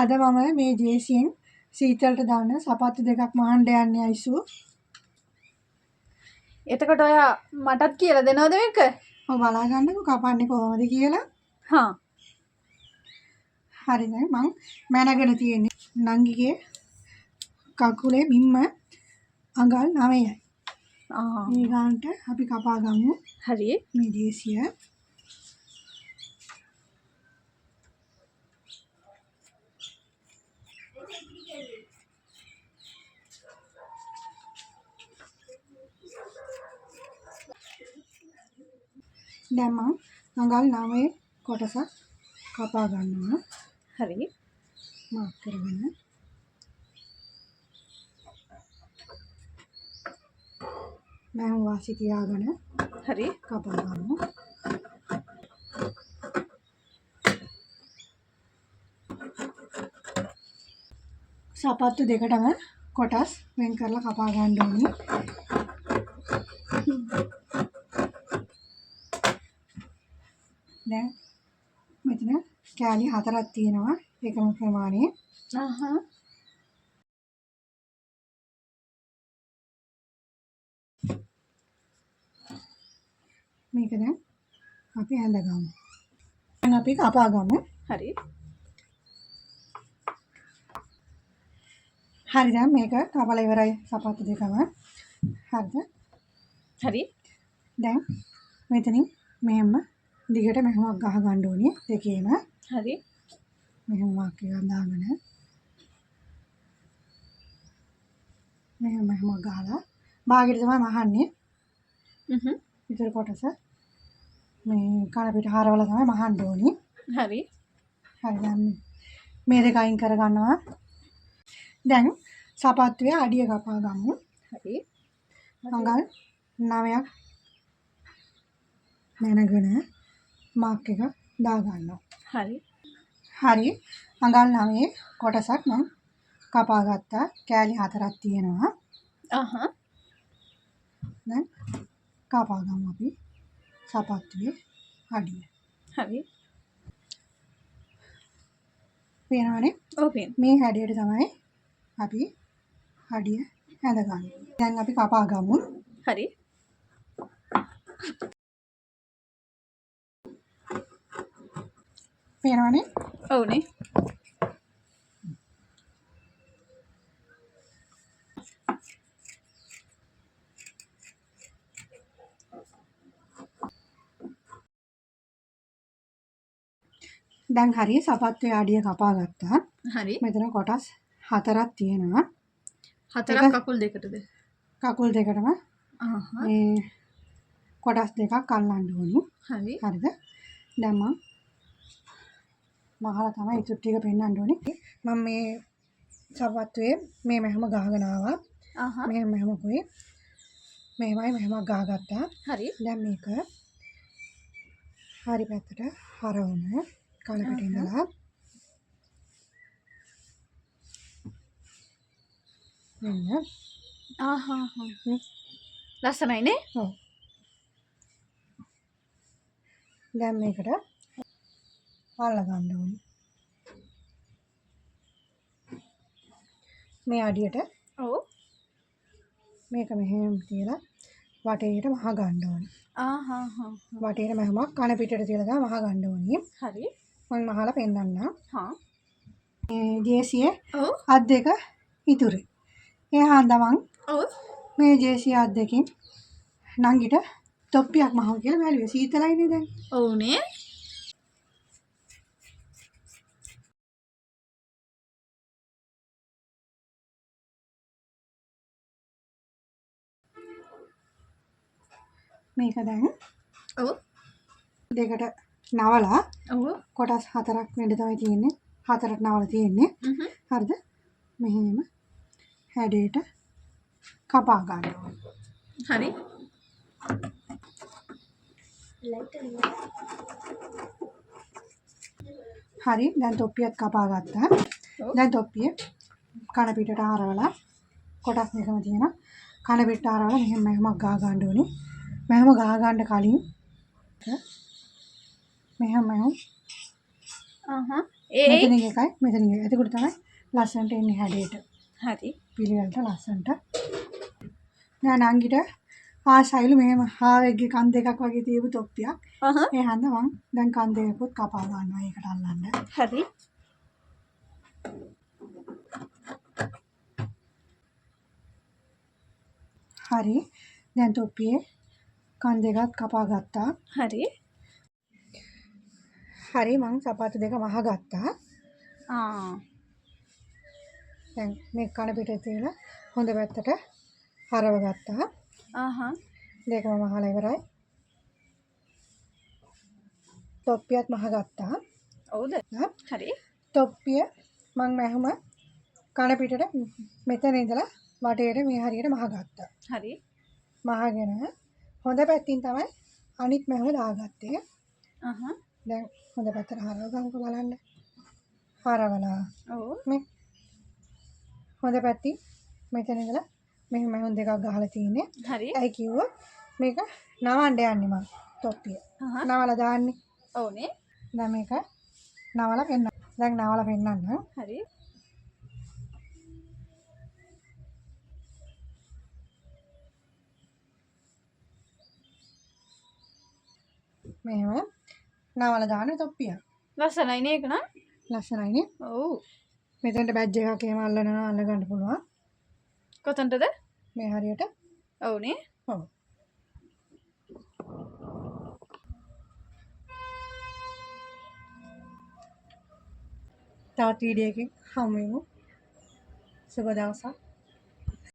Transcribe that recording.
අද මම මේ ජේසියෙන් සීතලට දාන්න සපත්තු දෙකක් මහන්න යන්නේ අයිසු. එතකොට ඔයා මටත් කියලා දෙනවද මේක? ඔය බලා ගන්නකො කපන්නේ කොහොමද කියලා. හා. හරි දැන් මං මැනගෙන තියෙන්නේ නංගිගේ කකුලේ බිම්ම අඟල් 9යි. මේ ගන්නට අපි කපා ගමු. හරි. මේ ජේසිය. දැන් මං අඟල් 9 කොටසක් කපා ගන්නවා. හරි. මාක් කරගෙන මම වාසි තියාගෙන හරි. කපා ගන්නවා. සපත්තු දෙකටම කොටස් වෙන් කරලා කපා ගන්න ඕනේ. දැන් මෙතන කෑලි 4ක් තියෙනවා එකම ප්‍රමාණයේ. මේක දැන් අපි ඇඳගමු. දැන් අපි කපා ගමු. හරි. හරි දැන් මේක කපලා ඉවරයි සපත්තු දෙකම. හරිද? හරි. දැන් මෙතනින් මෙහෙම දිගට මෙහෙමක් ගහ ගන්න ඕනේ දෙකේම. හරි. මෙහෙම මාක් එකක් දාගෙන මෙහෙම ගහලා බාගෙට තමයි මහන්නේ. ඉතින් කොටස මේ කන පිට හරවල තමයි මහන්න ඕනේ. හරි. හරි දැන් මේ දෙක අයින් කර ගන්නවා. දැන් සපත්තුවේ අඩිය කපා ගමු. හරි. අඟල් 9ක් මැනගෙන මාක් එක දා ගන්නවා. හරි. හරි අඟල් 9 කොටසක් මම කපා ගත්තා. කෑලි 4ක් තියෙනවා. දැන් කපා ගමු අපි සපත්තුවේ අඩිය. හරි. පේනවනේ? ඔව් පේන. මේ හැඩයට තමයි අපි අඩිය ඇඳගන්නේ. දැන් අපි කපා ගමු. හරි. පේනවනේ? ඔව්නේ. දැන් හරි සපත්තුවේ අඩිය කපා ගත්තා. හරි. මෙතන කොටස් 4ක් තියෙනවා. 4ක් කකුල් දෙකටද? කකුල් දෙකටම මේ කොටස් දෙකක් අල්ලන්න ඕනි. හරි. හරිද? දැන් මම මහලා තමයි ඉතුරු ටික පෙන්නන්න ඕනේ. මම මේ සපත්තුවේ මේ මෙහෙම ගහගෙන ආවා. මෙහෙම කොයි මෙහෙමයි ගහගත්තා. හරි. දැන් මේක හරි පැත්තට හරවන කලකට ඉඳලා මෙන්න ලස්සනයිනේ. ඔව්. දැන් මේකට අල්ල ගන්න ඕනේ. මේ අඩියට ඔව්. මේක මෙහෙම තියලා වටේට මහ ගන්න ඕනේ. වටේට මෙහෙමක් කන පිටට තියලා ගා මහ ගන්න ඕනේ. හරි. මම මහලා පෙන්නන්නම්. මේ ජේසියේ ඔව්. අත් දෙක ඉතුරුයි. ඒ හන්දමන් ඔව්. මේ ජේසිය අත් දෙකින් නංගිට තොප්පියක් මහව කියලා බැලුවේ. සීතලයිනේ දැන්. ඔව්නේ. මේක දැන් ඔව්. දෙකට නවලා ඔව්. කොටස් 4ක් වෙන්න තමයි තියෙන්නේ. 4ට නවලා තියෙන්නේ. හරිද? මෙහෙම හැඩයට කපා ගන්න ඕනේ. හරි. හරි දැන් තොප්පියත් කපා ගත්තා. දැන් තොප්පිය කන පිටට හරවලා කොටස් දෙකම තියෙනවා. කන පිටට හරවලා මෙහෙමක් ගා ගන්න ඕනේ. මෙහෙම ගා ගන්න කලින් මෙහෙම ඒ මෙතනින් එකයි මෙතනින් එකයි. එතකොට තමයි ලස්සනට එන්නේ හැඩයට. හරි. පිළිවෙලට ලස්සනට. දැන් නංගිට ආසයිලු මෙහෙම හාවෙක්ගේ කන් දෙකක් වගේ තියපු තොප්පියක්. ඒ හන්ද මං දැන් කන් දෙකකුත් කපා ගන්නවා ඒකට අල්ලන්න. හරි. හරි. දැන් තොප්පියේ කන් දෙකත් කපා ගත්තා. හරි. හරි මං සපත්තු දෙක වහගත්තා. දැන් මේ කන පිට තියලා හොඳ පැත්තට හරව ගත්තා. දෙකම මහලා ඉවරයි. තොප්පියත් මහගත්තා. ඔව්ද? හරි. තොප්පිය මං මැහුම කන පිටට මෙතන ඉඳලා වටේට මේ හරියට මහගත්තා. හරි. මහගෙන හොඳ පැත්තින් තමයි අනිත් මැහුම දාගත්තේ. දැන් හොඳ පැත්තට හරව ගන්නකො බලන්න. හරවලා. ඔව්. මේ හොඳ පැත්තින් මෙතන ඉඳලා මෙහෙම මැහුම් දෙකක් ගහලා තියෙන්නේ. හරි. ඇයි කිව්වොත් මේක නවන්න යන්නේ මං තොප්පිය. නවලා දාන්නේ. ඔව්නේ. දැන් මේක නවලා පෙන්නන්න. දැන් නවලා පෙන්නන්න. හරි. මෙහෙම නවලා දාන තොප්පිය. ලස්සනයිනේ ඒක නම්. ලස්සනයිනේ. ඔව්. මෙතනට බැජ් එකක් එහෙම අල්ලනවා අල්ල ගන්න පුළුවන්. කොතනටද? මේ හරියට. ඔව්නේ. ඔව්. තවත් වීඩියෝ එකකින් හමු වෙමු. සුබ දවසක්.